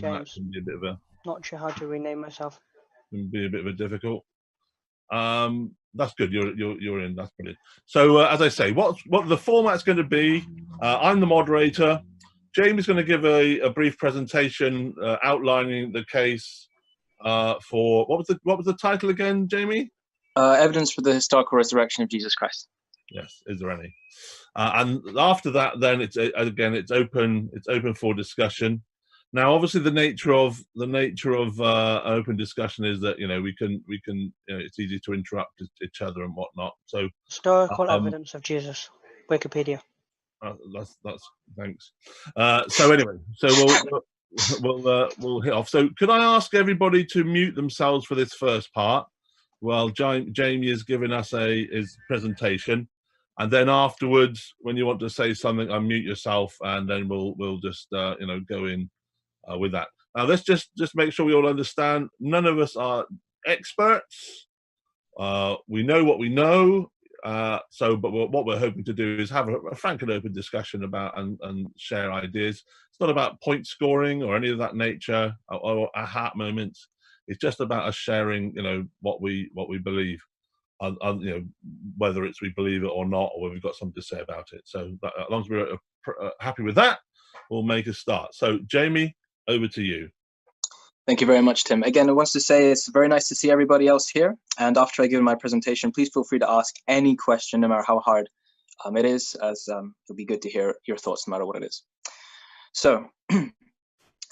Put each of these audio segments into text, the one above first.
That James. can be a bit of a Not sure how to rename myself. difficult. That's good. You're in. That's brilliant. So as I say, what the format's going to be? I'm the moderator. James is going to give a brief presentation outlining the case for what was the title again, Jamie? Evidence for the historical resurrection of Jesus Christ. Yes. Is there any? And after that, then it's open for discussion. Now, obviously, the nature of open discussion is that we can it's easy to interrupt each other and whatnot. So historical evidence of Jesus, Wikipedia. That's thanks. So anyway, we'll hit off. So could I ask everybody to mute themselves for this first part while Jamie is giving us his presentation, and then afterwards, when you want to say something, unmute yourself, and then we'll just go in with that. Now let's just make sure we all understand. None of us are experts. We know what we know. But what we're hoping to do is have a frank and open discussion about and share ideas. It's not about point scoring or any of that nature or aha moments. It's just about us sharing, what we believe, whether it's we believe it or not, or whether we've got something to say about it. So as long as we're happy with that, we'll make a start. So Jamie, over to you. Thank you very much, Tim. Again, I want to say it's very nice to see everybody else here. And after I give my presentation, please feel free to ask any question, no matter how hard it is, as it'll be good to hear your thoughts, no matter what it is. So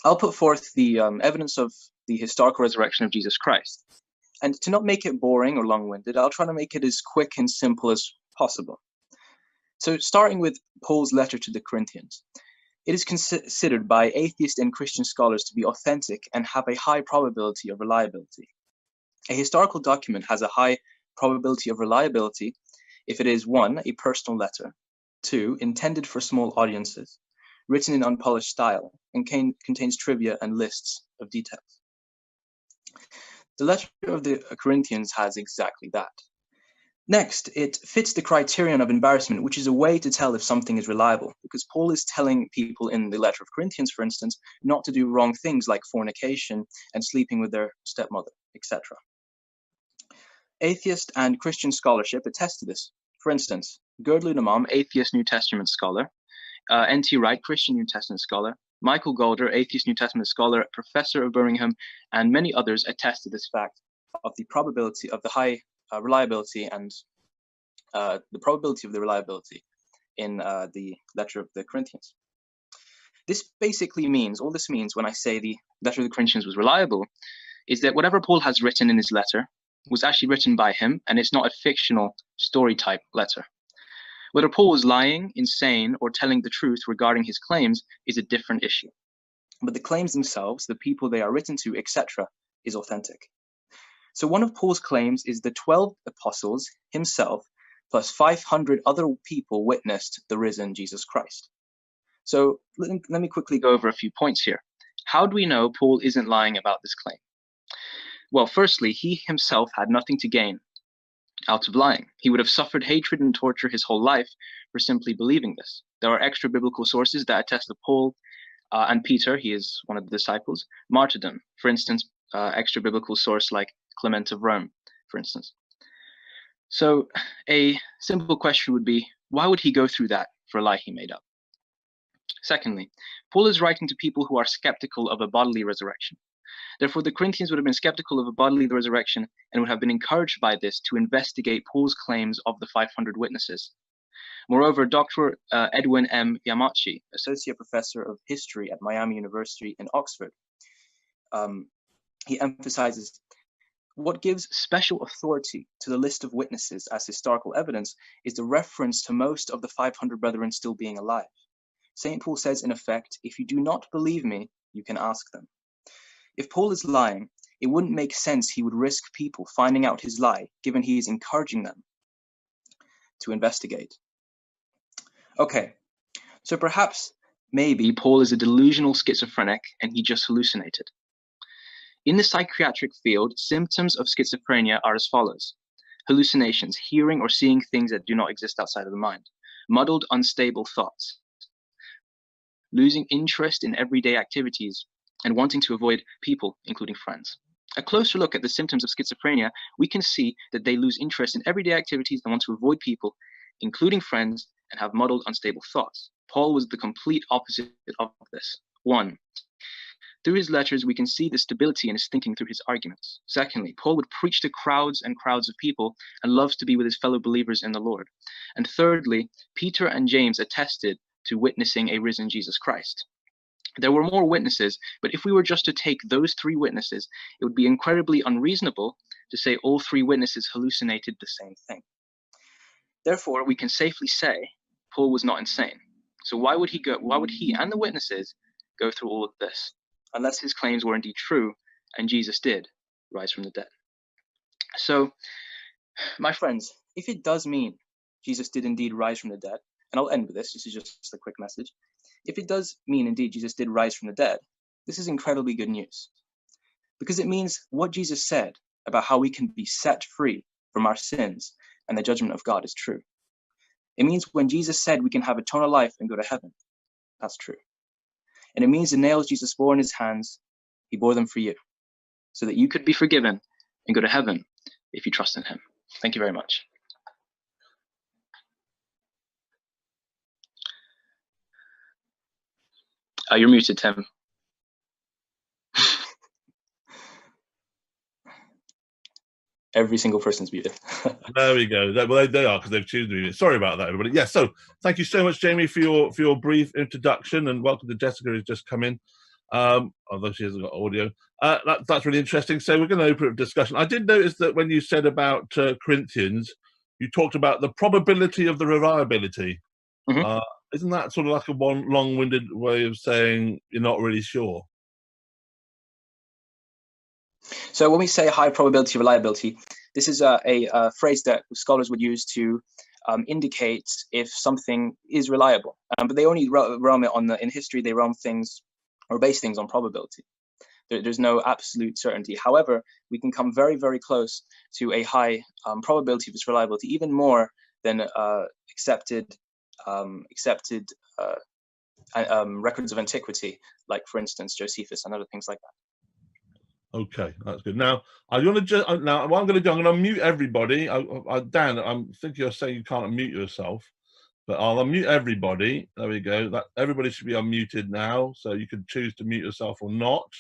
I'll put forth the evidence of the historical resurrection of Jesus Christ. And to not make it boring or long-winded, I'll try to make it as quick and simple as possible. So starting with Paul's letter to the Corinthians. It is considered by atheist and Christian scholars to be authentic and have a high probability of reliability. A historical document has a high probability of reliability if it is 1, a personal letter, 2, intended for small audiences, written in unpolished style, and contains trivia and lists of details. The letter of the Corinthians has exactly that. Next, it fits the criterion of embarrassment, which is a way to tell if something is reliable, because Paul is telling people in the letter of Corinthians, for instance, not to do wrong things like fornication and sleeping with their stepmother, etc. Atheist and Christian scholarship attest to this. For instance, Gerd Ludemann, atheist New Testament scholar, N.T. Wright, Christian New Testament scholar, Michael Golder, atheist New Testament scholar, professor of Birmingham, and many others attest to this fact of the probability of the high reliability and the probability of the reliability in the letter of the Corinthians. This basically means, all this means when I say the letter of the Corinthians was reliable, is that whatever Paul has written in his letter was actually written by him, and it's not a fictional story type letter. Whether Paul was lying, insane, or telling the truth regarding his claims is a different issue. But the claims themselves, the people they are written to, etc., is authentic. So one of Paul's claims is the 12 apostles himself plus 500 other people witnessed the risen Jesus Christ. So let me quickly go over a few points here. How do we know Paul isn't lying about this claim? Well, firstly, he himself had nothing to gain out of lying. He would have suffered hatred and torture his whole life for simply believing this. There are extra biblical sources that attest to Paul and Peter, he is one of the disciples, martyrdom. For instance, extra biblical source like Clement of Rome, for instance. So a simple question would be, why would he go through that for a lie he made up? Secondly, Paul is writing to people who are skeptical of a bodily resurrection. Therefore, the Corinthians would have been skeptical of a bodily resurrection and would have been encouraged by this to investigate Paul's claims of the 500 witnesses. Moreover, Dr. Edwin M. Yamachi, Associate Professor of History at Miami University in Oxford, he emphasizes, what gives special authority to the list of witnesses as historical evidence is the reference to most of the 500 brethren still being alive. St. Paul says, in effect, if you do not believe me, you can ask them. If Paul is lying, it wouldn't make sense he would risk people finding out his lie, given he is encouraging them to investigate. Okay, so perhaps, maybe, Paul is a delusional schizophrenic and he just hallucinated. In the psychiatric field, symptoms of schizophrenia are as follows. Hallucinations, hearing or seeing things that do not exist outside of the mind. Muddled, unstable thoughts. Losing interest in everyday activities. and wanting to avoid people, including friends. A closer look at the symptoms of schizophrenia, we can see that they lose interest in everyday activities and want to avoid people, including friends, and have muddled, unstable thoughts. Paul was the complete opposite of this. 1. Through his letters, we can see the stability in his thinking through his arguments. Secondly, Paul would preach to crowds and crowds of people and loves to be with his fellow believers in the Lord. And thirdly, Peter and James attested to witnessing a risen Jesus Christ. There were more witnesses, but if we were just to take those 3 witnesses, it would be incredibly unreasonable to say all 3 witnesses hallucinated the same thing. Therefore, we can safely say Paul was not insane. So why would he and the witnesses go through all of this, unless his claims were indeed true and Jesus did rise from the dead? So, my friends, if it does mean Jesus did indeed rise from the dead, and I'll end with this is just a quick message. If it does mean indeed Jesus did rise from the dead, this is incredibly good news, because it means what Jesus said about how we can be set free from our sins and the judgment of God is true. It means when Jesus said we can have eternal life and go to heaven, that's true. And it means the nails Jesus bore in his hands, he bore them for you, so that you could be forgiven and go to heaven if you trust in him. Thank you very much. You're muted, Tim. Every single person's muted. There we go. Well, they are, because they've chosen to be. Sorry about that, everybody. Yeah, so thank you so much, Jamie, for your brief introduction, and welcome to Jessica, who's just come in, although she hasn't got audio. That's really interesting. So we're going to open up discussion. I did notice that when you said about Corinthians, you talked about the probability of the reliability. Mm-hmm. Isn't that sort of like a long-winded way of saying you're not really sure? So when we say high probability of reliability, this is a phrase that scholars would use to indicate if something is reliable. But they only realm it in history, they realm things or base things on probability. There's no absolute certainty. However, we can come very, very close to a high probability of its reliability, even more than accepted records of antiquity, like, for instance, Josephus and other things like that. Okay, that's good. Now, I'm going to just now what I'm going to do, I'm going to unmute everybody. Dan, I'm thinking you're saying you can't unmute yourself, but I'll unmute everybody. There we go. That everybody should be unmuted now, so you can choose to mute yourself or not.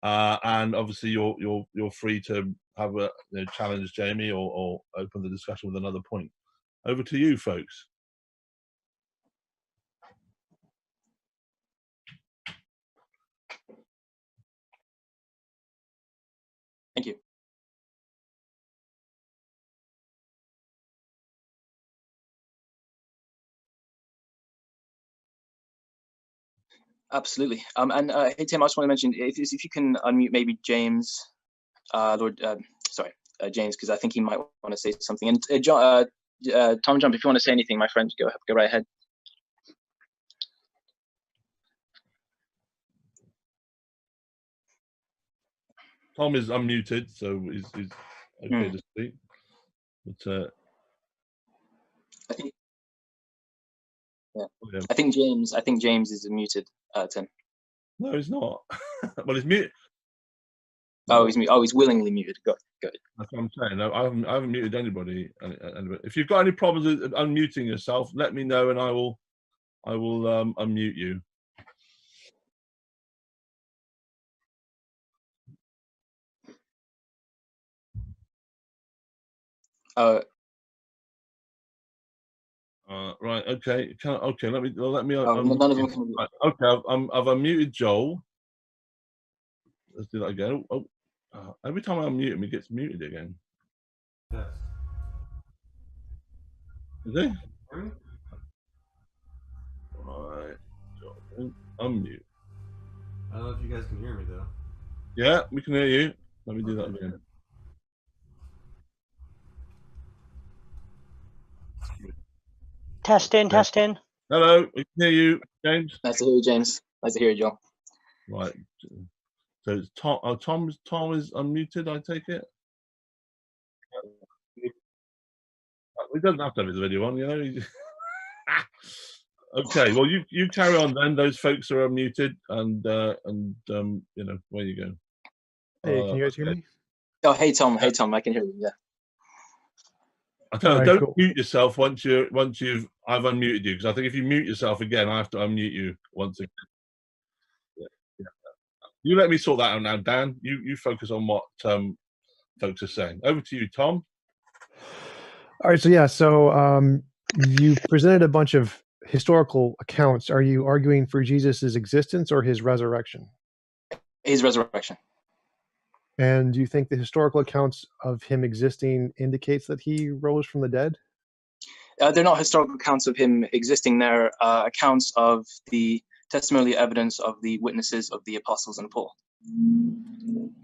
And obviously, you're free to have a challenge Jamie or open the discussion with another point. Over to you, folks. Thank you. Absolutely. And hey, Tim, I just want to mention, if you can unmute maybe James, James, because I think he might want to say something. And John, Tom Jump, if you want to say anything, my friend, go right ahead. Tom is unmuted, so he's okay to speak. But I think, yeah. I think James is muted, Tim. No, he's not. Well, he's muted. Oh, he's willingly muted. Good. That's what I'm saying. No, I haven't muted anybody. If you've got any problems with unmuting yourself, let me know, and I will unmute you. Right. Okay. Let me. None of them can. Right, okay. I've unmuted Joel. Let's do that again. Every time I unmute him, he gets muted again. Yes. Is he? Right. Joel, unmute. I don't know if you guys can hear me though. Yeah, we can hear you. Let me do that again. Testing. Hello, we can hear you, James. Nice to hear you, James. Nice to hear you, Joel. Right. So it's Tom. Tom is unmuted. I take it. We doesn't have to have his video on, you know. Okay, well, you carry on then. Those folks are unmuted, and you know, where you go. Hey, can you guys hear me? Oh, hey Tom, hey Tom, I can hear you. Yeah. Alright, Don't cool. mute yourself once I've unmuted you, because I think if you mute yourself again, I have to unmute you once again. Yeah. You let me sort that out now, Dan. You focus on what folks are saying. Over to you, Tom. All right, so yeah, you presented a bunch of historical accounts. Are you arguing for Jesus's existence or his resurrection? His resurrection. And do you think the historical accounts of him existing indicates that he rose from the dead? They're not historical accounts of him existing. They're accounts of the testimonial evidence of the witnesses of the apostles and Paul.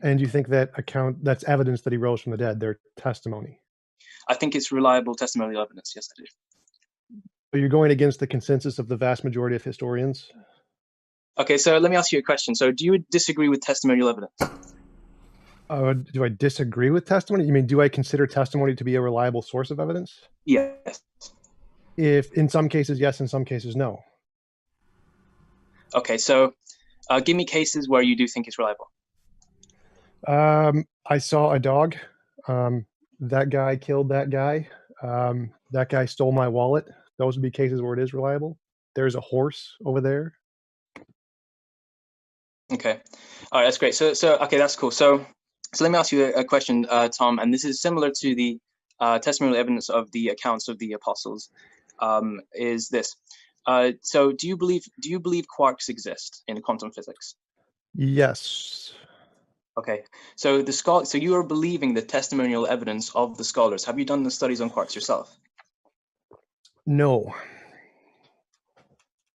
And do you think that's evidence that he rose from the dead, their testimony? I think it's reliable testimonial evidence. Yes, I do. So you're going against the consensus of the vast majority of historians? Okay, so let me ask you a question. So do you disagree with testimonial evidence? Do I disagree with testimony? You mean, do I consider testimony to be a reliable source of evidence? Yes. If in some cases, yes, in some cases, no. Okay, so give me cases where you do think it's reliable. I saw a dog. That guy killed that guy. That guy stole my wallet. Those would be cases where it is reliable. There's a horse over there. Okay, all right, that's great. So okay, that's cool. So let me ask you a question, Tom, and this is similar to the testimonial evidence of the accounts of the apostles. Is this? So do you believe quarks exist in quantum physics? Yes. Okay, so so you are believing the testimonial evidence of the scholars. Have you done the studies on quarks yourself? No.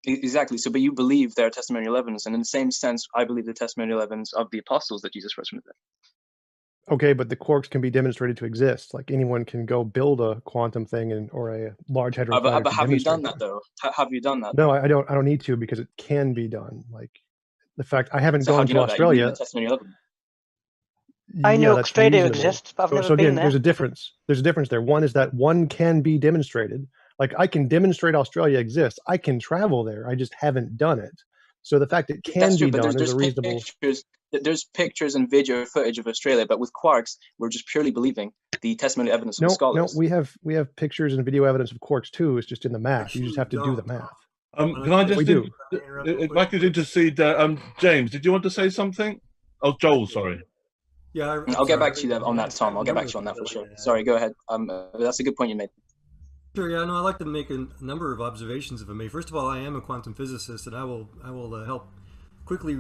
Exactly. So, but you believe their testimonial evidence, and in the same sense, I believe the testimonial evidence of the apostles that Jesus rose from the dead. Okay, but the quarks can be demonstrated to exist. Like anyone can go build a quantum thing or a large hadron collider. But have you done that though? Have you done that? No, I don't need to, because it can be done. Like the fact I haven't So gone how do you to know Australia. That? You testimonial evidence. I know that's Australia reasonable. exists, but I've never So been again, there. there's a difference. There's a difference there. One is that one can be demonstrated. Like I can demonstrate Australia exists. I can travel there. I just haven't done it. So the fact it can be done is a reasonable. There's pictures and video footage of Australia, but with quarks, we're just purely believing the testimonial evidence of the scholars. No, we have pictures and video evidence of quarks too. It's just in the math. You just have to do the math. Can I just if I could intercede, James, did you want to say something? Oh, Joel, sorry. Yeah, I'll get back to you on that, Tom. I'll get back to you on that for sure. Sorry, go ahead. That's a good point you made. Sure. Yeah. No, I'd like to make a number of observations, if I may. First of all, I am a quantum physicist, and I will help quickly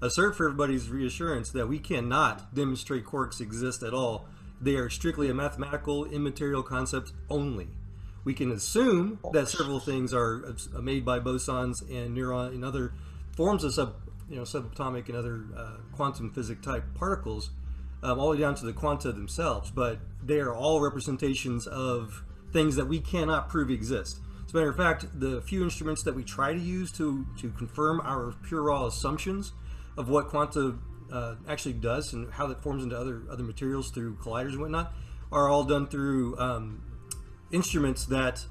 assert for everybody's reassurance that we cannot demonstrate quarks exist at all. They are strictly a mathematical, immaterial concept only. We can assume that several things are made by bosons and neutron and other forms of subatomic and other quantum physics type particles, all the way down to the quanta themselves, but they are all representations of things that we cannot prove exist. As a matter of fact, the few instruments that we try to use to confirm our pure raw assumptions of what quanta actually does and how that forms into other materials through colliders and whatnot are all done through instruments that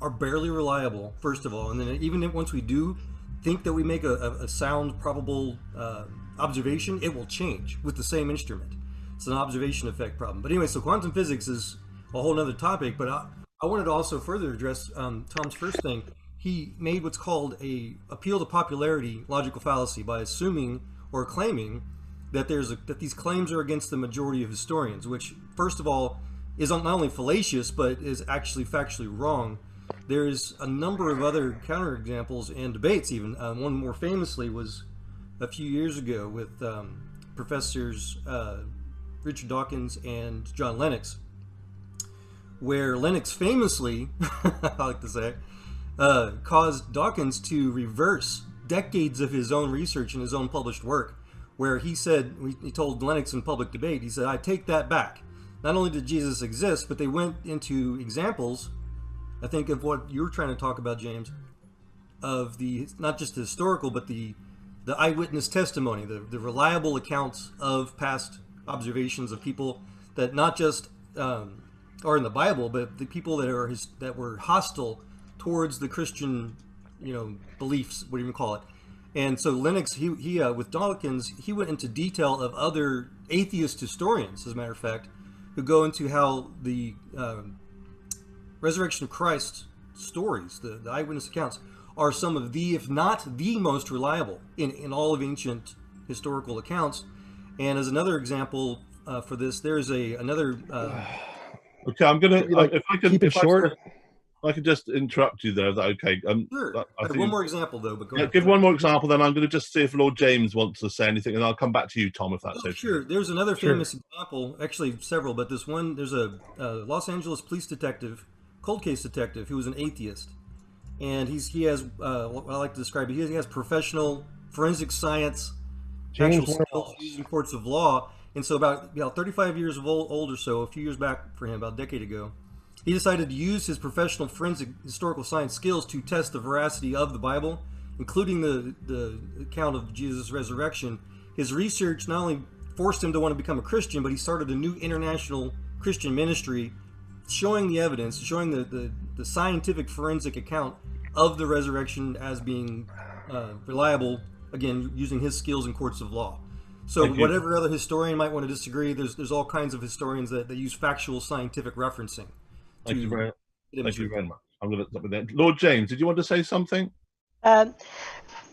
are barely reliable, first of all, and then even once we do think that we make a sound probable observation, it will change with the same instrument. It's an observation effect problem. But anyway, so quantum physics is a whole other topic, but I wanted to also further address Tom's first thing. He made what's called a appeal to popularity logical fallacy by assuming or claiming that that these claims are against the majority of historians, which first of all is not only fallacious but is actually factually wrong. There's a number of other counterexamples and debates even. One more famously was a few years ago with professors Richard Dawkins and John Lennox, where Lennox famously, I like to say, caused Dawkins to reverse decades of his own research and his own published work, where he told Lennox in public debate, he said, I take that back. Not only did Jesus exist, but they went into examples, I think, of what you were trying to talk about, James, of the not just the historical, but the eyewitness testimony, the reliable accounts of past observations of people that not just are in the Bible, but the people that were hostile towards the Christian, beliefs, whatever you call it. And so Lennox, he with Dawkins, he went into detail of other atheist historians, as a matter of fact, who go into how the resurrection of Christ stories, the eyewitness accounts, are some of the, if not the most reliable in all of ancient historical accounts. And as another example for this, there's another. Okay, I'm gonna if I can keep it short. I could just interrupt you there. Is that okay? Sure. I think One more example though, but go ahead. Give one more example, then I'm going to just see if Lord James wants to say anything, and I'll come back to you, Tom, if that's okay. Sure. There's another famous example, actually several, but this one, there's a Los Angeles police detective, cold case detective, who was an atheist, and he has what I like to describe. He has professional forensic science, actual skills used in courts of law, and so about 35 years old or so, a few years back for him, about a decade ago, he decided to use his professional forensic historical science skills to test the veracity of the Bible, including the account of Jesus' resurrection. His research not only forced him to want to become a Christian, but he started a new international Christian ministry, showing the evidence, showing the scientific forensic account of the resurrection as being reliable, again, using his skills in courts of law. So whatever other historian might want to disagree, there's all kinds of historians that use factual scientific referencing. Thank you very much. I'm going to stop with that. Lord James, did you want to say something?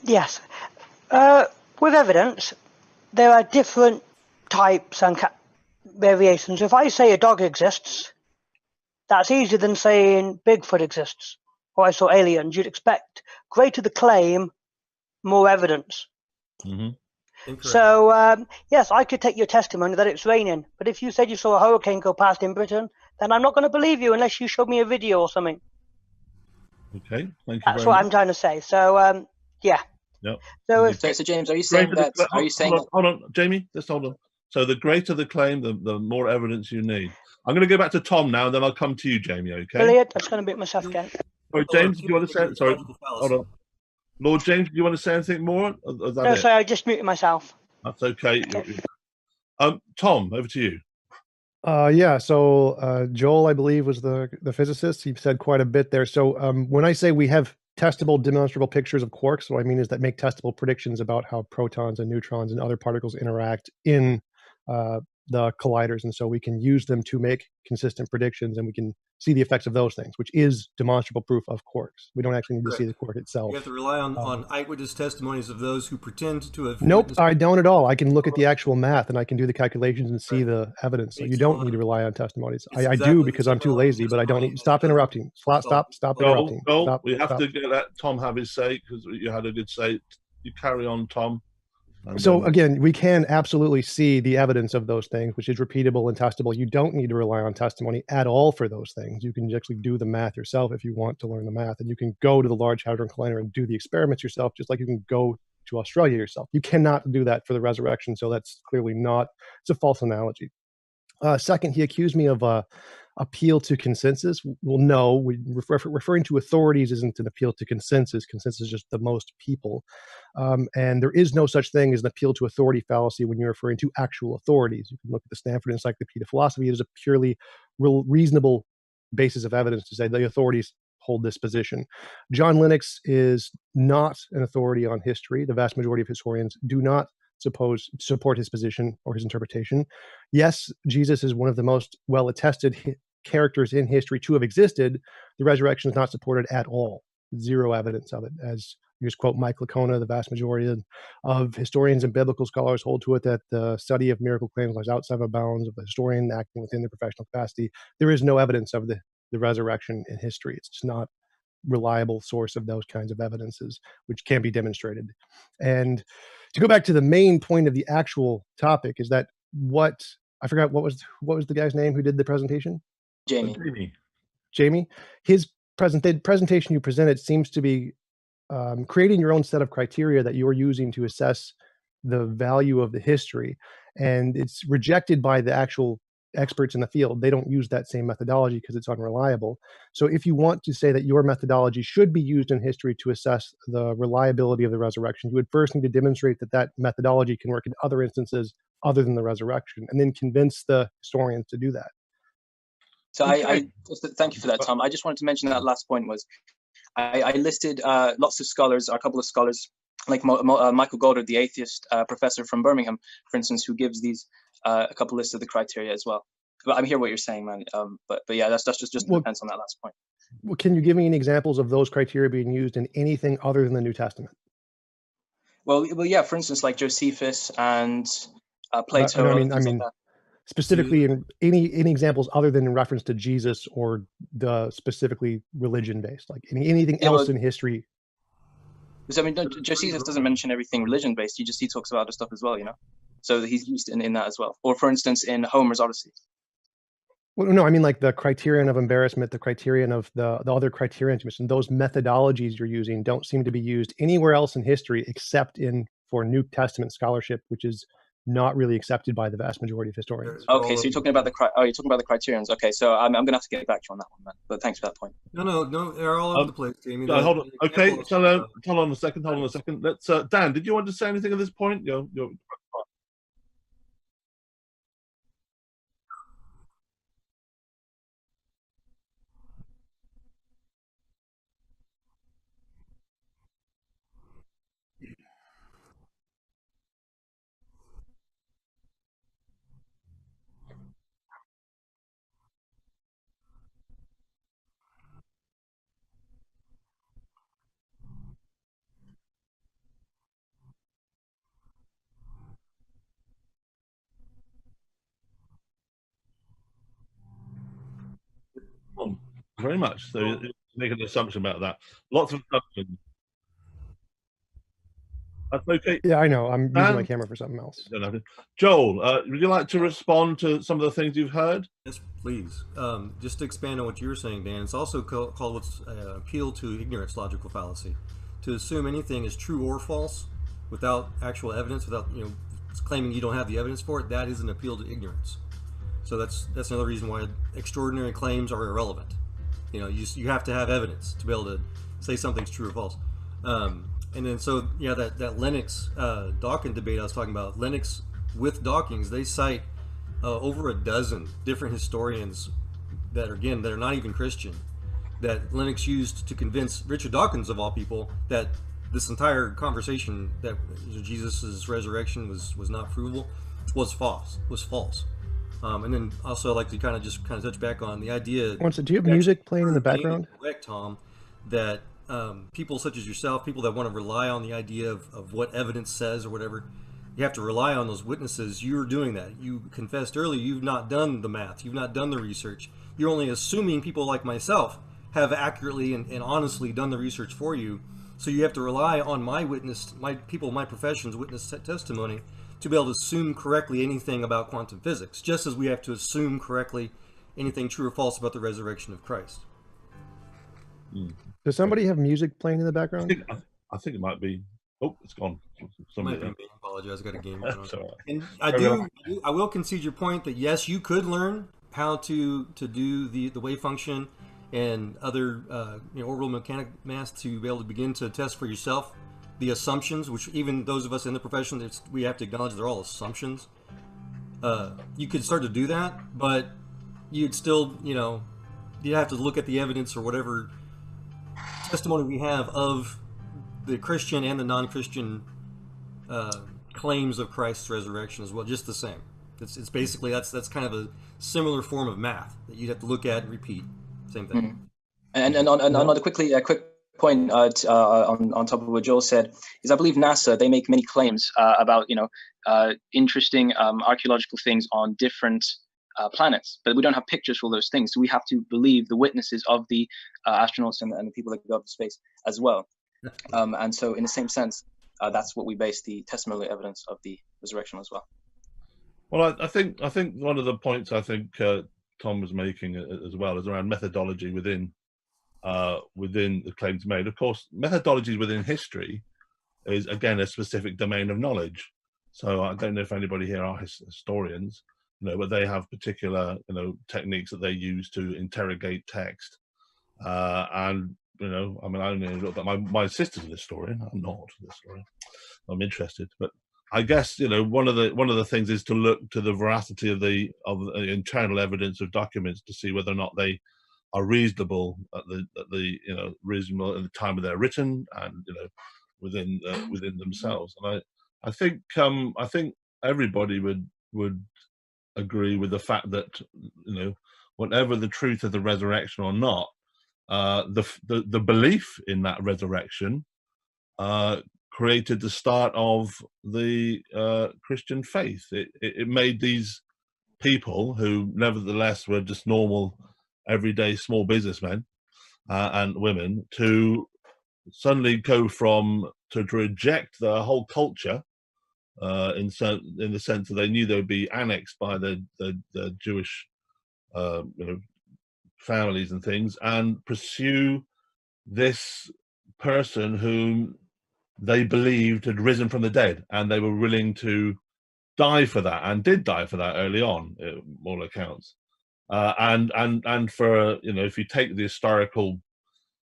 Yes. With evidence, there are different types and variations. If I say a dog exists, that's easier than saying Bigfoot exists, or I saw aliens. You'd expect greater the claim, more evidence. Mm-hmm. So, yes, I could take your testimony that it's raining, but if you said you saw a hurricane go past in Britain, then I'm not going to believe you unless you showed me a video or something. Okay, thank you. That's what I'm trying to say. So, yeah. Yep. So James, are you saying that? Hold on, Jamie. Just hold on. So the greater the claim, the more evidence you need. I'm going to go back to Tom now, and then I'll come to you, Jamie. Okay. Brilliant. I'm just going to beat myself again. Sorry, James, do you want to say? Sorry, hold on. Lord James, do you want to say anything more? No, sorry, I just muted myself. That's okay. Tom, over to you. So Joel, I believe, was the physicist. He said quite a bit there. So when I say we have testable, demonstrable pictures of quarks, what I mean is that make testable predictions about how protons and neutrons and other particles interact in the colliders, and so we can use them to make consistent predictions, and we can see the effects of those things, which is demonstrable proof of quarks. We don't actually need to see the quark itself. You have to rely on eyewitness testimonies of those who pretend to have... Nope, I don't at all. I can look at the actual math, and I can do the calculations and see the evidence. So you don't need to rely on testimonies. I do because I'm too lazy, but I don't need... Stop interrupting. Stop interrupting. No, we have to let Tom have his say, because you had a good say. You carry on, Tom. So again, we can absolutely see the evidence of those things, which is repeatable and testable. You don't need to rely on testimony at all for those things. You can actually do the math yourself if you want to learn the math, and you can go to the Large Hadron Collider and do the experiments yourself, just like you can go to Australia yourself. You cannot do that for the resurrection, so that's clearly not, it's a false analogy. Second, he accused me of appeal to consensus. Well, no, referring to authorities isn't an appeal to consensus. Consensus is just the most people. And there is no such thing as an appeal to authority fallacy when you're referring to actual authorities. You can look at the Stanford Encyclopedia of Philosophy. It is a purely reasonable basis of evidence to say the authorities hold this position. John Lennox is not an authority on history. The vast majority of historians do not support his position or his interpretation. Yes, Jesus is one of the most well-attested characters in history to have existed. The resurrection is not supported at all. Zero evidence of it. As you just quote Mike Licona, the vast majority of historians and biblical scholars hold to it that the study of miracle claims lies outside the bounds of the historian acting within their professional capacity. There is no evidence of the resurrection in history. It's just not reliable source of those kinds of evidences, which can be demonstrated. And to go back to the main point of the actual topic is that I forgot what was the guy's name who did the presentation? Jamie. His presentation you presented seems to be creating your own set of criteria that you're using to assess the value of the history, and it's rejected by the actual experts in the field. They don't use that same methodology because it's unreliable. So if you want to say that your methodology should be used in history to assess the reliability of the resurrection, you would first need to demonstrate that that methodology can work in other instances other than the resurrection, and then convince the historians to do that. So I thank you for that, Tom. I just wanted to mention that last point was I listed lots of scholars, a couple of scholars, like Michael Goldar, the atheist professor from Birmingham, for instance, who gives these a couple lists of the criteria as well. But I hear what you're saying, man. But yeah, that's just Well, depends on that last point. Well, can you give me any examples of those criteria being used in anything other than the New Testament? Well, yeah. For instance, like Josephus and Plato. No, I things mean, like that. specifically in any examples other than in reference to Jesus or the specifically religion based, like anything Yeah, else well, in history. because I mean, Josephus doesn't mention everything religion based. He talks about other stuff as well, you know. So he's used in that as well. Or for instance, in Homer's Odyssey. Well, no, I mean like the criterion of embarrassment, the criterion of the other criterion you mentioned, those methodologies you're using don't seem to be used anywhere else in history except for New Testament scholarship, which is not really accepted by the vast majority of historians. Okay, so you're talking about you're talking about the criterions. Okay, so I'm gonna have to get back to you on that one, man. But thanks for that point. No, they're all over the place, Jamie. Hold on. Okay, so hold on a second. Let's Dan, did you want to say anything at this point? You're very much. So you make an assumption about that. Lots of assumptions. That's okay. Yeah, I know. I'm using my camera for something else. Joel, would you like to respond to some of the things you've heard? Yes, please. Just to expand on what you were saying, Dan, it's also called what's appeal to ignorance logical fallacy. To assume anything is true or false without actual evidence, without claiming you don't have the evidence for it, that is an appeal to ignorance. So that's another reason why extraordinary claims are irrelevant. You have to have evidence to be able to say something's true or false. And then so yeah, that Lennox Dawkins debate I was talking about, Lennox with Dawkins, they cite over a dozen different historians that are not even Christian, that Lennox used to convince Richard Dawkins of all people that this entire conversation that Jesus's resurrection was not provable was false. And then also I'd like to kind of touch back on the idea. Do you have music playing in the background? Correct, Tom, that people such as yourself, people that want to rely on the idea of what evidence says or whatever, you have to rely on those witnesses. You're doing that. You confessed earlier you've not done the math, you've not done the research. You're only assuming people like myself have accurately and honestly done the research for you. So you have to rely on my profession's witness testimony to be able to assume correctly anything about quantum physics, just as we have to assume correctly anything true or false about the resurrection of Christ. Does somebody have music playing in the background? I think it might be. Oh, it's gone. Might be me. I apologize. I got a game going on. Right. And I will concede your point that yes, you could learn how to do the wave function and other orbital mechanic math to be able to begin to test for yourself the assumptions, which even those of us in the profession, we have to acknowledge they're all assumptions. You could start to do that, but you'd still, you'd have to look at the evidence or whatever testimony we have of the Christian and the non-Christian claims of Christ's resurrection as well, just the same. It's basically, that's kind of a similar form of math that you'd have to look at and repeat. Same thing. And on a quick point on top of what Joel said is, I believe NASA, they make many claims about interesting archaeological things on different planets, but we don't have pictures for those things, so we have to believe the witnesses of the astronauts and the people that go up to space as well. And so in the same sense, that's what we base the testimonial evidence of the resurrection as well. Well, I think one of the points I think Tom was making as well is around methodology within the claims made. Of course, methodologies within history is again a specific domain of knowledge. So I don't know if anybody here are historians, but they have particular techniques that they use to interrogate text. And I mean, I only look, but my sister's a historian. I'm not a historian. I'm interested, but I guess one of the things is to look to the veracity of the internal evidence of documents to see whether or not they are reasonable at the reasonable at the time of their written, and within themselves. And I think everybody would agree with the fact that whatever the truth of the resurrection or not, the belief in that resurrection created the start of the Christian faith. It made these people, who nevertheless were just normal, everyday small businessmen and women, to suddenly go to reject the whole culture in the sense that they knew they would be annexed by the Jewish families and things, and pursue this person whom they believed had risen from the dead, and they were willing to die for that, and did die for that early on, all accounts. And for if you take the historical,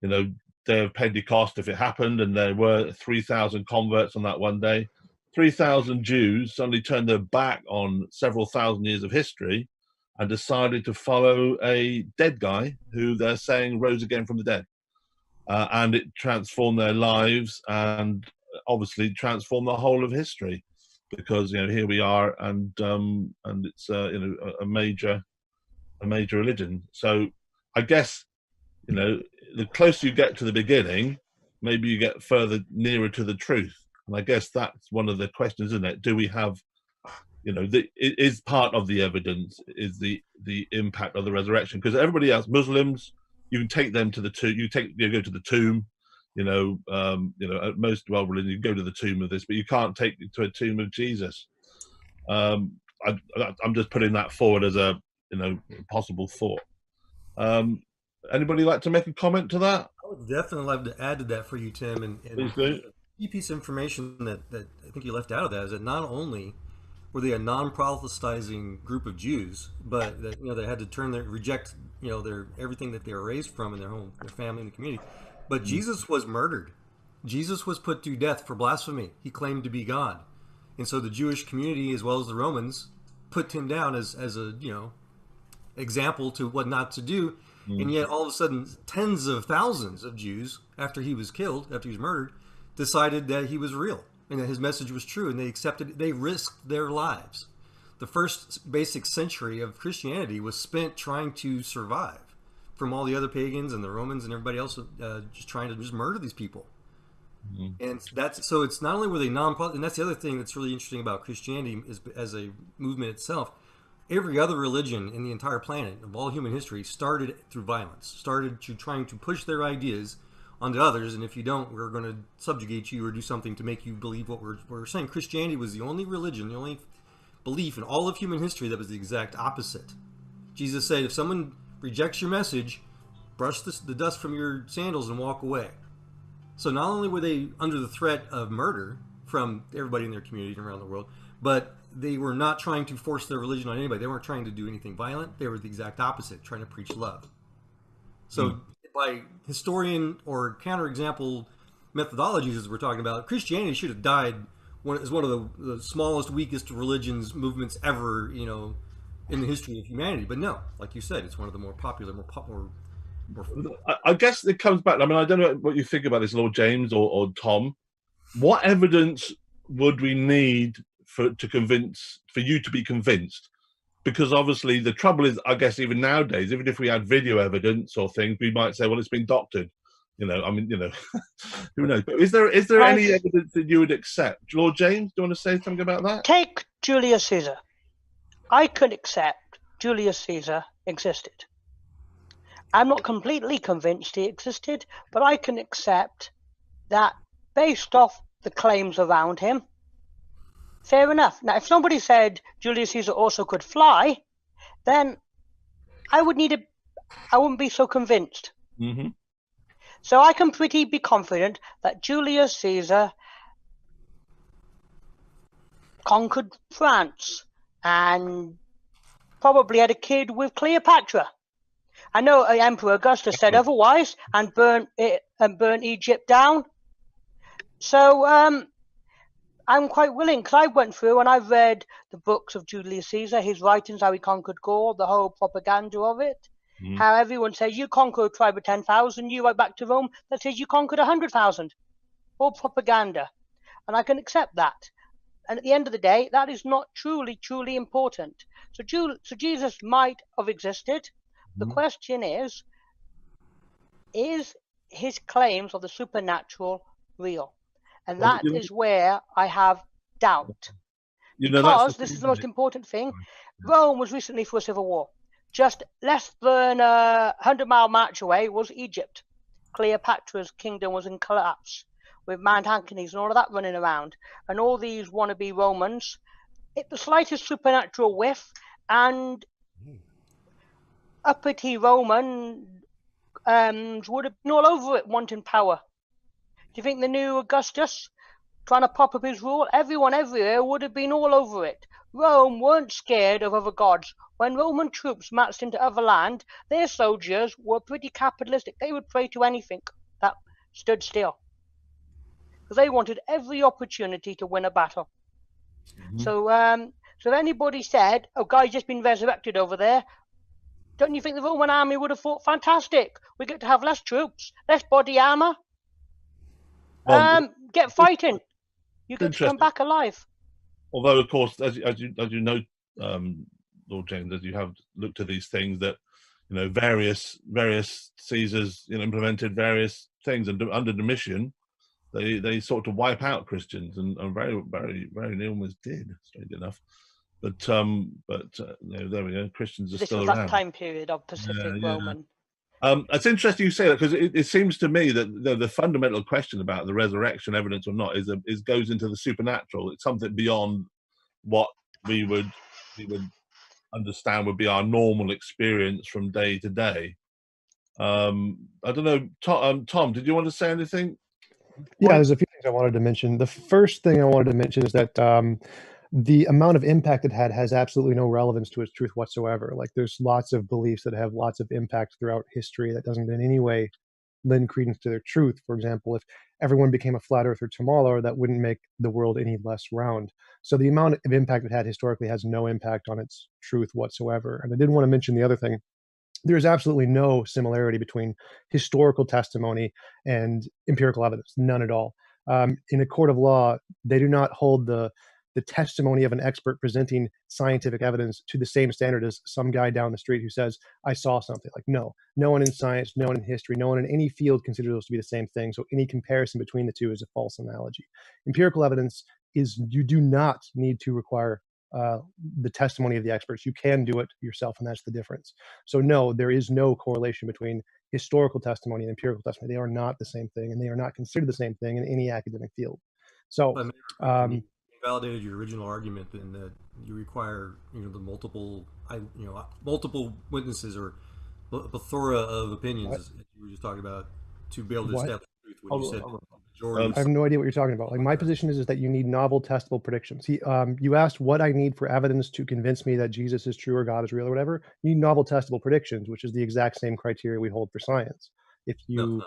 day of Pentecost, if it happened, and there were 3,000 converts on that one day, 3,000 Jews suddenly turned their back on several thousand years of history and decided to follow a dead guy who they're saying rose again from the dead. And it transformed their lives, and obviously transformed the whole of history, because here we are, and it's a major religion. So I guess the closer you get to the beginning, maybe you get further nearer to the truth. And I guess that's one of the questions, isn't it? Do we have, it is part of the evidence is the impact of the resurrection? Because everybody else, Muslims, you can take them to the tomb. You go to the tomb. At most world religions, you go to the tomb of this, but you can't take it to a tomb of Jesus. I'm just putting that forward as a possible thought. Anybody like to make a comment to that? I would definitely love to add to that for you, Tim. And Please do. a key piece of information that I think you left out of that is that not only were they a non-proselytizing group of Jews, but that they had to reject their everything that they were raised from in their home, their family, and the community. But Jesus was murdered. Jesus was put to death for blasphemy. He claimed to be God, and so the Jewish community, as well as the Romans, put him down as a example to what not to do. And yet, all of a sudden, tens of thousands of Jews, after he was killed, after he was murdered, decided that he was real and that his message was true, and they accepted it. They risked their lives. The first basic century of Christianity was spent trying to survive from all the other pagans and the Romans and everybody else just trying to just murder these people. And so it's not only were they and that's the other thing that's really interesting about Christianity is, as a movement itself, every other religion in the entire planet of all human history started through violence, started trying to push their ideas onto others, and if you don't, we're going to subjugate you or do something to make you believe what we're saying. Christianity was the only religion, the only belief in all of human history that was the exact opposite. Jesus said, if someone rejects your message, brush the dust from your sandals and walk away. So not only were they under the threat of murder from everybody in their community and around the world, but they were not trying to force their religion on anybody. They weren't trying to do anything violent. They were the exact opposite, trying to preach love. So by historian or counterexample methodologies, as we're talking about, Christianity should have died as one of the smallest, weakest religions, movements ever, in the history of humanity. But no, like you said, it's one of the more popular, more I guess it comes back. I mean, I don't know what you think about this, Lord James or Tom. What evidence would we need for you to be convinced? Because obviously the trouble is, I guess even nowadays, even if we had video evidence or things, we might say, well, it's been doctored. Who knows? But is there any evidence that you would accept? Lord James, do you want to say something about that? Take Julius Caesar. I could accept Julius Caesar existed. I'm not completely convinced he existed, but I can accept that based off the claims around him. Fair enough. Now, if somebody said Julius Caesar also could fly, then I wouldn't be so convinced. Mm-hmm. So I can pretty be confident that Julius Caesar conquered France and probably had a kid with Cleopatra. I know Emperor Augustus said otherwise and burnt Egypt down. So I'm quite willing, because I went through and I read the books of Julius Caesar, his writings, how he conquered Gaul, the whole propaganda of it. Mhm. How everyone says you conquer a tribe of 10,000, you write back to Rome that says you conquered 100,000. All propaganda. And I can accept that. And at the end of the day, that is not truly important. So Jesus might have existed. The Mhm. question is his claims of the supernatural real? And Well, that is where I have doubt. you know, that's Because the this thing, is the most isn't it? important thing. Yeah. Rome was recently through a civil war. Just less than a 100-mile march away was Egypt. Cleopatra's kingdom was in collapse, with Mount Anthony's and all of that running around. And all these wannabe Romans, the slightest supernatural whiff, and uppity Roman would have been all over it wanting power. Do you think the new Augustus, trying to pop up his rule, everyone everywhere would have been all over it? Rome weren't scared of other gods. When Roman troops marched into other land, their soldiers were pretty capitalistic. They would pray to anything that stood still, because they wanted every opportunity to win a battle. Mhm. So if anybody said, "Oh, guy's just been resurrected over there," don't you think the Roman army would have thought, "Fantastic, we get to have less troops, less body armor, Well, get fighting, you get to come interesting. back alive." Although, of course, as you know, Lord James, as you have looked at these things, that you know, various Caesars, you know, implemented various things, and under Domitian, they sought to wipe out Christians, and very almost did, strange enough. But you know, there we go. Christians are This still was around. that time period of Pacific Yeah. Roman. It's interesting you say that, because it seems to me that the fundamental question about the resurrection evidence or not is goes into the supernatural. It's something beyond what we would understand would be our normal experience from day to day. I don't know, Tom, did you want to say anything? Yeah, there's a few things I wanted to mention. The first thing I wanted to mention is that the amount of impact it had has absolutely no relevance to its truth whatsoever. Like, there's lots of beliefs that have lots of impact throughout history that doesn't in any way lend credence to their truth. For example, if everyone became a flat earther tomorrow, that wouldn't make the world any less round. So the amount of impact it had historically has no impact on its truth whatsoever. And I did want to mention the other thing. There's absolutely no similarity between historical testimony and empirical evidence, none at all. In a court of law, they do not hold the testimony of an expert presenting scientific evidence to the same standard as some guy down the street who says, "I saw something." Like, no one in science, no one in history, no one in any field considers those to be the same thing. So any comparison between the two is a false analogy. Empirical evidence is, you do not need to require the testimony of the experts. You can do it yourself, and that's the difference. So no, there is no correlation between historical testimony and empirical testimony. They are not the same thing, and they are not considered the same thing in any academic field. So you validated your original argument in that you require, you know, the multiple witnesses or a plethora of opinions, as you were just talking about, to be able to establish truth. When you said majority, I have no idea what you're talking about. Like, my position is that you need novel, testable predictions. You asked what I need for evidence to convince me that Jesus is true or God is real or whatever. You need novel, testable predictions, which is the exact same criteria we hold for science. If you,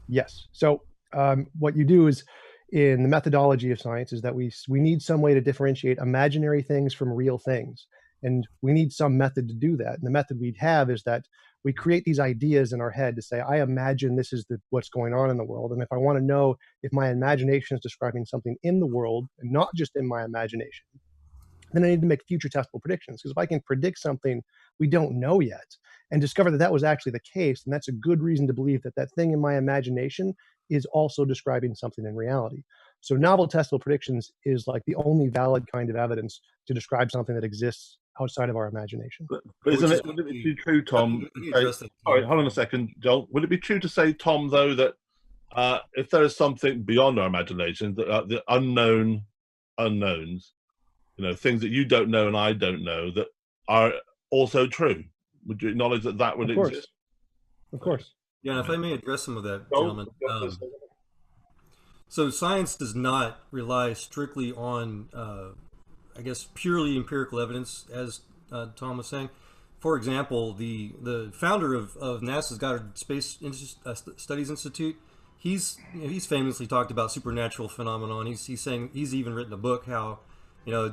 yes. So what you do is, in the methodology of science, is that we need some way to differentiate imaginary things from real things, and we need some method to do that. And the method we have is that we create these ideas in our head to say, I imagine this is what's going on in the world. And if I want to know if my imagination is describing something in the world and not just in my imagination, then I need to make future testable predictions. Because if I can predict something we don't know yet and discover that that was actually the case, then that's a good reason to believe that that thing in my imagination is also describing something in reality. So novel testable predictions is like the only valid kind of evidence to describe something that exists outside of our imagination. But would it be true, Tom? Sorry, hold on a second, Joel. Would it be true to say, Tom, though, that if there is something beyond our imagination, that the unknown unknowns, you know, things that you don't know and I don't know, that are also true? Would you acknowledge that that would exist? Of course. Yeah, and if I may address some of that, gentlemen. So science does not rely strictly on, I guess, purely empirical evidence, as Tom was saying. For example, the founder of NASA's Goddard Space Studies Institute, he's famously talked about supernatural phenomenon. He's saying, he's even written a book how You know,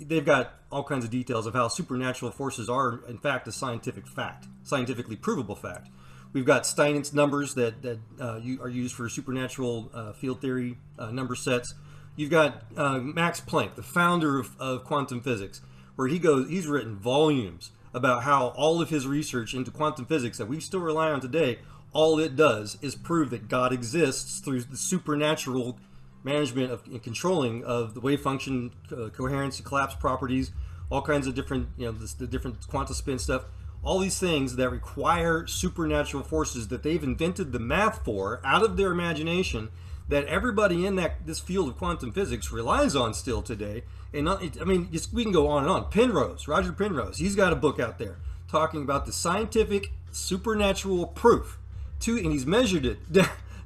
they've got all kinds of details of how supernatural forces are, in fact, a scientific fact, scientifically provable fact. We've got Steinitz numbers that are used for supernatural field theory number sets. You've got Max Planck, the founder of quantum physics, where he's written volumes about how all of his research into quantum physics that we still rely on today, all it does is prove that God exists through the supernatural management of and controlling of the wave function, coherence, collapse properties, all kinds of different, the different quantum spin stuff, all these things that require supernatural forces that they've invented the math for out of their imagination, that everybody in this field of quantum physics relies on still today. And we can go on and on. Penrose, Roger Penrose, he's got a book out there talking about the scientific supernatural proof and he's measured it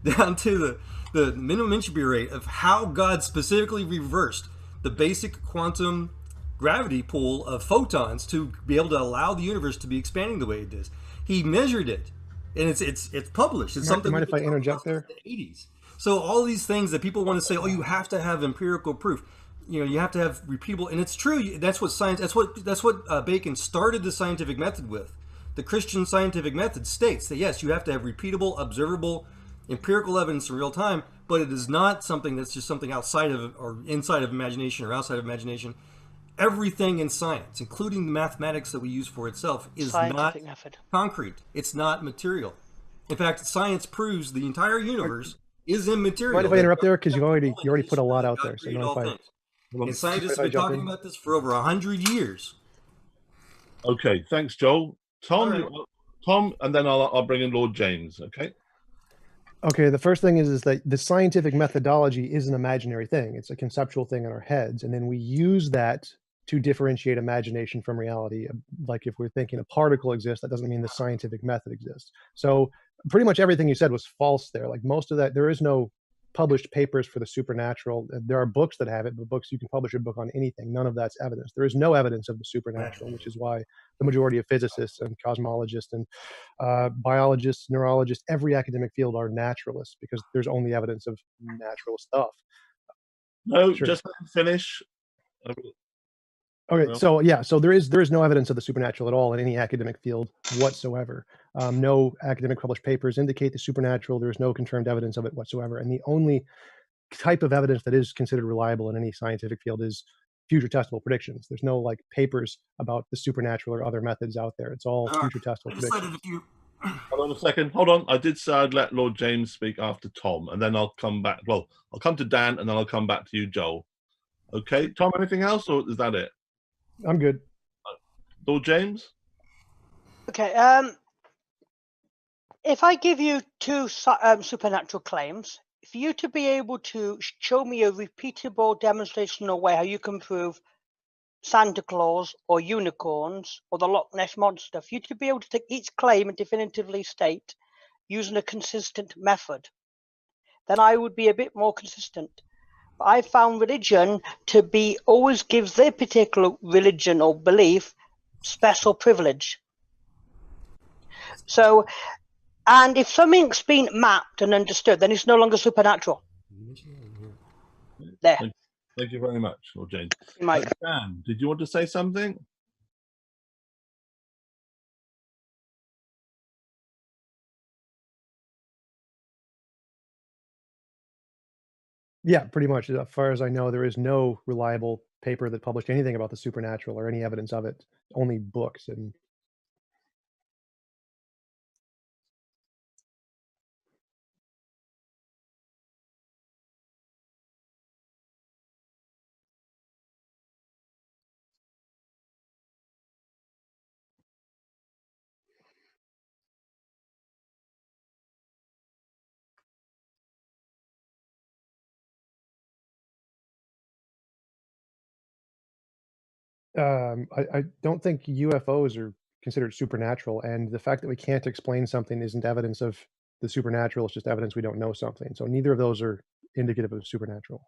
down to the minimum entropy rate of how God specifically reversed the basic quantum gravity pull of photons to be able to allow the universe to be expanding the way it is. He measured it, and it's published. It's something. Mind if I interject there? In the 80s. So all these things that people want to say, oh, you have to have empirical proof. You have to have repeatable, and it's true. That's what science. That's what Bacon started the scientific method with. The Christian scientific method states that yes, you have to have repeatable, observable, empirical evidence in real time, but it is not something that's just something outside of or inside of imagination or outside of imagination. Everything in science, including the mathematics that we use for itself, is scientific not method. Concrete. It's not material. In fact, science proves the entire universe is immaterial. Mind if I interrupt there? Because you already put a lot out there. So and scientists have been talking about this for over 100 years. Okay, thanks, Joel. Tom, Right. Tom, and then I'll bring in Lord James. Okay. Okay, the first thing is that the scientific methodology is an imaginary thing. It's a conceptual thing in our heads, and then we use that to differentiate imagination from reality. Like if we're thinking a particle exists, that doesn't mean the scientific method exists. So pretty much everything you said was false there. Like most of that, there is no published papers for the supernatural. There are books that have it, but you can publish a book on anything. None of that's evidence. There is no evidence of the supernatural, which is why the majority of physicists and cosmologists and biologists, neurologists, every academic field are naturalists, because there's only evidence of natural stuff. No, Sure. just let me finish. Okay, Well. so there is no evidence of the supernatural at all in any academic field whatsoever. No academic published papers indicate the supernatural. There is no confirmed evidence of it whatsoever. And the only type of evidence that is considered reliable in any scientific field is future testable predictions. There's no like papers about the supernatural or other methods out there. It's all future testable predictions. Hold on a second. Hold on. I did say I'd let Lord James speak after Tom, and then I'll come back. Well, I'll come to Dan, and then I'll come back to you, Joel. Okay, Tom, anything else, or is that it? I'm good. Lord James? Okay. If I give you two supernatural claims, for you to be able to show me a repeatable demonstrational way how you can prove Santa Claus or unicorns or the Loch Ness Monster, for you to be able to take each claim and definitively state using a consistent method, then I would be a bit more consistent. But I found religion to be always gives their particular religion or belief special privilege. So, and if something's been mapped and understood, then it's no longer supernatural. There. Thank you very much, Lord James. Mike. Dan, did you want to say something? Yeah, pretty much. As far as I know, there is no reliable paper that published anything about the supernatural or any evidence of it. Only books. And I don't think UFOs are considered supernatural, and the fact that we can't explain something isn't evidence of the supernatural. It's just evidence we don't know something. So neither of those are indicative of supernatural.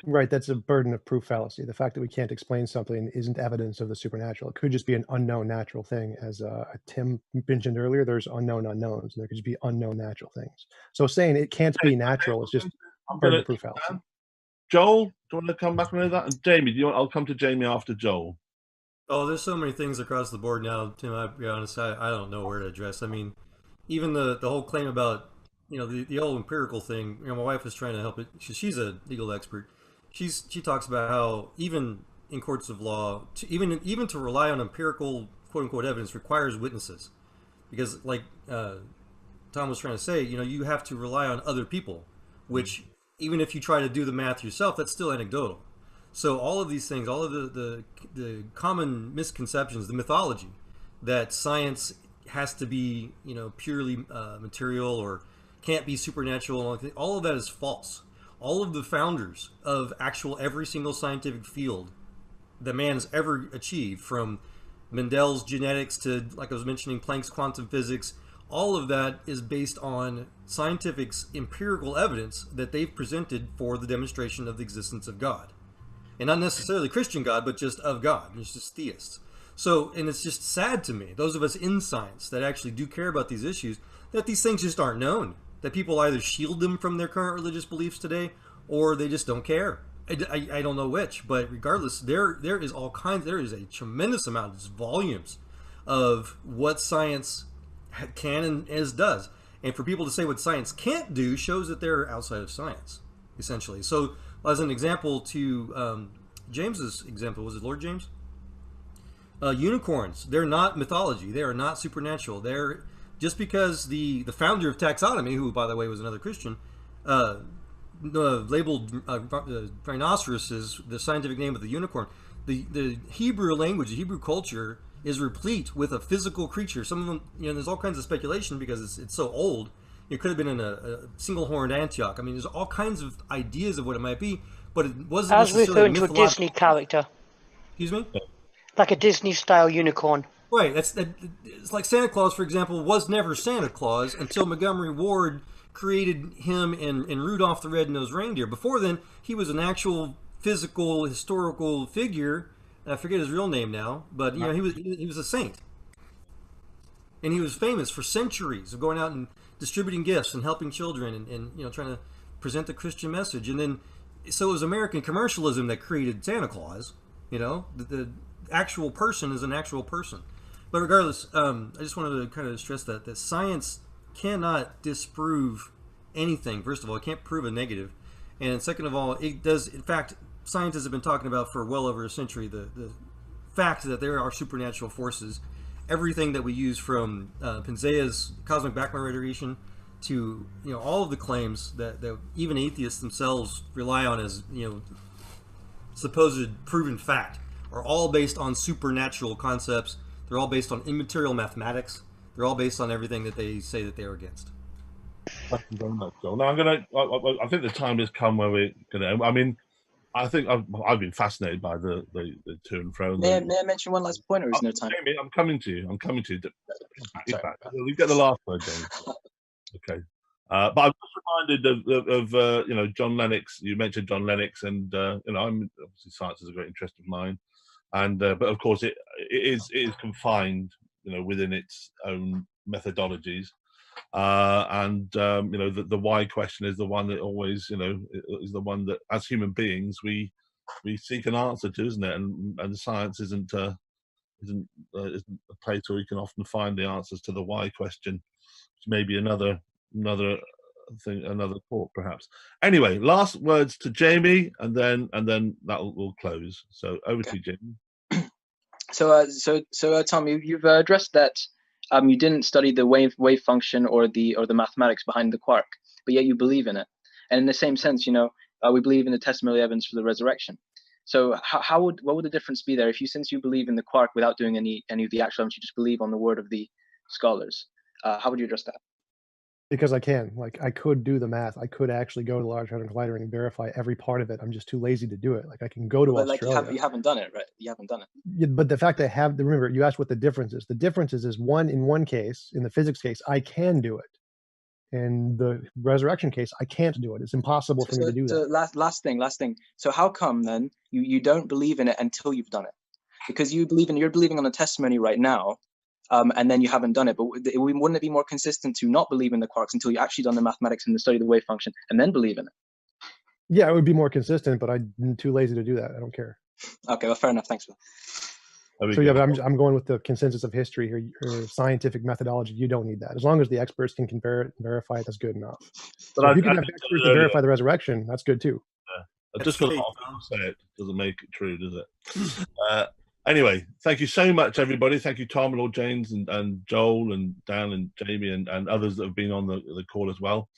Right, that's a burden of proof fallacy. The fact that we can't explain something isn't evidence of the supernatural. It could just be an unknown natural thing. As Tim mentioned earlier, there's unknown unknowns, and there could just be unknown natural things. So saying it can't be natural is just I'm burden gonna of proof fallacy. Joel, do you want to come back on that? And Jamie, do you want? I'll come to Jamie after Joel. Oh, there's so many things across the board now, Tim. I'll be honest, I don't know where to address. I mean, even the whole claim about, you know, the whole empirical thing. You know, my wife is trying to help it. She's a legal expert. She talks about how even in courts of law, even to rely on empirical quote unquote evidence requires witnesses, because like Tom was trying to say, you know, you have to rely on other people, which even if you try to do the math yourself, that's still anecdotal. So all of these things, all of the common misconceptions, the mythology that science has to be, you know, purely material or can't be supernatural, all of that is false. All of the founders of every single scientific field that man has ever achieved, from Mendel's genetics to, like I was mentioning, Planck's quantum physics, all of that is based on scientific empirical evidence that they've presented for the demonstration of the existence of God. And not necessarily Christian God, but just of God. It's just theists. So, and it's just sad to me, those of us in science that actually do care about these issues, that these things just aren't known. That people either shield them from their current religious beliefs today, or they just don't care. I don't know which, but regardless, there is a tremendous amount, just volumes of what science can and does. And for people to say what science can't do shows that they're outside of science, essentially. So, as an example to James's example, was it Lord James? Unicorns, they're not mythology. They are not supernatural. They're just because the founder of taxonomy, who by the way was another Christian, labeled rhinoceros as the scientific name of the unicorn. The Hebrew language, the Hebrew culture is replete with a physical creature. Some of them, you know, there's all kinds of speculation because it's so old. It could have been in a single-horned Antioch. I mean, there's all kinds of ideas of what it might be, but it wasn't I was referring to a Disney character. Excuse me? Like a Disney-style unicorn. Right. It's like Santa Claus, for example, was never Santa Claus until Montgomery Ward created him and Rudolph the Red-Nosed Reindeer. Before then, he was an actual physical, historical figure. I forget his real name now, but you know, he was a saint. And he was famous for centuries of going out and distributing gifts and helping children and you know, trying to present the Christian message. And then, so it was American commercialism that created Santa Claus. You know, the actual person is an actual person. But regardless, I just wanted to kind of stress that science cannot disprove anything. First of all, it can't prove a negative. And second of all, it does, in fact, scientists have been talking about for well over a century the fact that there are supernatural forces. Everything that we use from Penzias's cosmic background radiation to, you know, all of the claims that even atheists themselves rely on as, you know, supposed proven fact are all based on supernatural concepts. They're all based on immaterial mathematics. They're all based on everything that they say that they're against. Thank you very much, Joel. Now I think the time has come where we're gonna. I mean, I think I've been fascinated by the to and fro. May I mention one last point, or is no time? Jamie, I'm coming to you. You get the last word, Jamie. Okay. But I'm just reminded of you know, John Lennox. You mentioned John Lennox, and you know, obviously science is a great interest of mine, and but of course it is confined, you know, within its own methodologies, and you know, the why question is the one that always, you know, is the one that as human beings we seek an answer to, isn't it? And science isn't a place where we can often find the answers to the why question, which may be another thing, another talk perhaps. Anyway, last words to Jamie, and then that will close. So over to you, Jamie. So Tom, you've addressed that you didn't study the wave function or the mathematics behind the quark, but yet you believe in it. And in the same sense, you know, we believe in the testimonial evidence for the resurrection. So what would the difference be there if since you believe in the quark without doing any of the actual evidence, you just believe on the word of the scholars? How would you address that? Because I can. Like, I could do the math. I could actually go to the Large Hadron Collider and verify every part of it. I'm just too lazy to do it. Like, I can go to Australia. Like you haven't done it, right? You haven't done it. Yeah, but the fact I have, remember, you asked what the difference is. The difference is in one case, in the physics case, I can do it. In the resurrection case, I can't do it. It's impossible for me to do So that. last thing. So how come then you don't believe in it until you've done it? Because you're believing on the testimony right now, and then you haven't done it. But wouldn't it be more consistent to not believe in the quarks until you actually done the mathematics and the study of the wave function, and then believe in it? Yeah, it would be more consistent, but I'm too lazy to do that. I don't care. Okay, well, fair enough. Thanks, Phil. So yeah, but I'm going with the consensus of history here, or scientific methodology. You don't need that. As long as the experts can verify it, that's good enough. But So if you can have experts to verify the resurrection, that's good too. Just because a lot of people say it doesn't make it true, does it? Anyway, thank you so much, everybody. Thank you, Tom, Lord James, and Joel, and Dan, and Jamie, and others that have been on the call as well.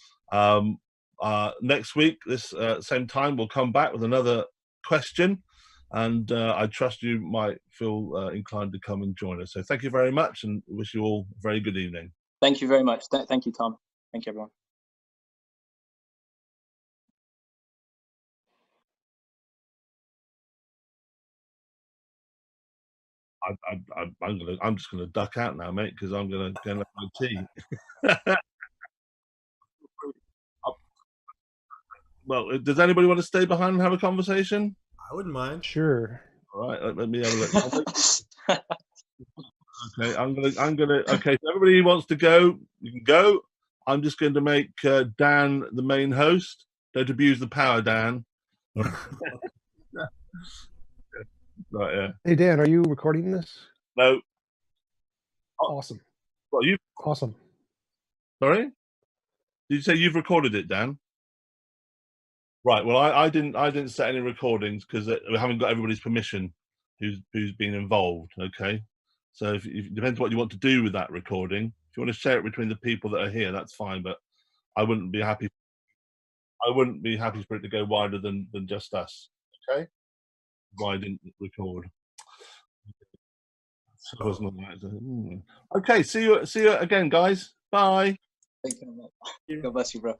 Next week, this same time, we'll come back with another question, and I trust you might feel inclined to come and join us. So thank you very much, and wish you all a very good evening. Thank you very much. Thank you, Tom. Thank you, everyone. I'm just gonna duck out now, mate, because I'm gonna go and have my tea. Well, does anybody want to stay behind and have a conversation? I wouldn't mind. Sure. All right, let me have a look. Okay, I'm gonna. Okay, so everybody who wants to go, you can go. I'm just going to make Dan the main host. Don't abuse the power, Dan. Right, yeah. Hey Dan, are you recording this? No. Awesome. Well, you. Awesome. Sorry. Did you say you've recorded it, Dan? Right. Well, I didn't set any recordings because we haven't got everybody's permission who's been involved. Okay. So if it depends what you want to do with that recording. If you want to share it between the people that are here, that's fine. But I wouldn't be happy. I wouldn't be happy for it to go wider than just us. Okay. Why didn't record? Okay. See you again, guys. Bye. Thank you. God bless you, bro.